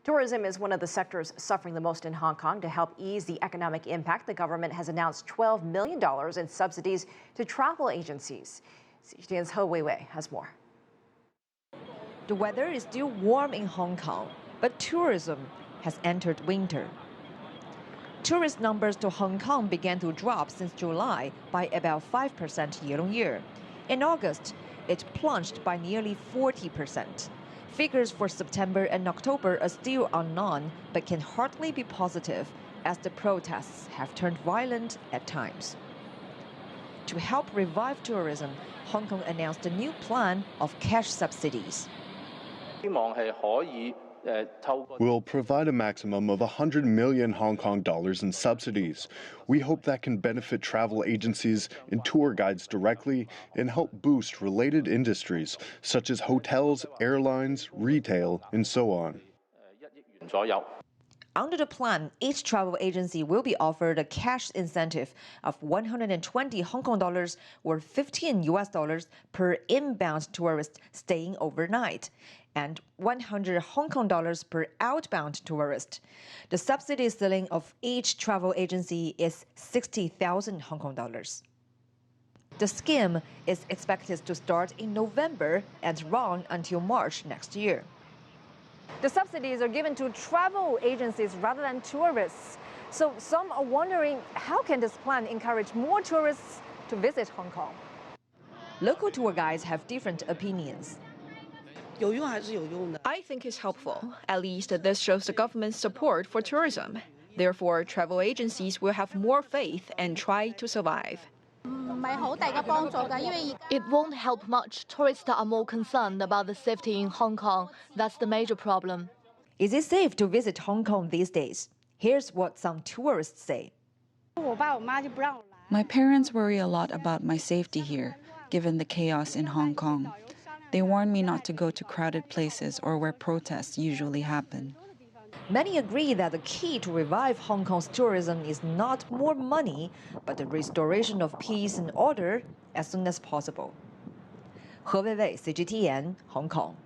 Tourism is one of the sectors suffering the most in Hong Kong. To help ease the economic impact, the government has announced $12 million in subsidies to travel agencies. CGTN's He Weiwei has more. The weather is still warm in Hong Kong, but tourism has entered winter. Tourist numbers to Hong Kong began to drop since July by about 5% year-on-year. In August, it plunged by nearly 40%. Figures for September and October are still unknown, but can hardly be positive as the protests have turned violent at times. To help revive tourism, Hong Kong announced a new plan of cash subsidies. We'll provide a maximum of 100 million Hong Kong dollars in subsidies. We hope that can benefit travel agencies and tour guides directly and help boost related industries such as hotels, airlines, retail, and so on. Under the plan, each travel agency will be offered a cash incentive of 120 Hong Kong dollars or $15 per inbound tourist staying overnight, and 100 Hong Kong dollars per outbound tourist. The subsidy ceiling of each travel agency is 60,000 Hong Kong dollars. The scheme is expected to start in November and run until March next year. The subsidies are given to travel agencies rather than tourists. So some are wondering, how can this plan encourage more tourists to visit Hong Kong? Local tour guides have different opinions. I think it's helpful. At least this shows the government's support for tourism. Therefore, travel agencies will have more faith and try to survive. It won't help much. Tourists are more concerned about the safety in Hong Kong. That's the major problem. Is it safe to visit Hong Kong these days? Here's what some tourists say. My parents worry a lot about my safety here, given the chaos in Hong Kong. They warn me not to go to crowded places or where protests usually happen. Many agree that the key to revive Hong Kong's tourism is not more money, but the restoration of peace and order as soon as possible. He Weiwei, CGTN, Hong Kong.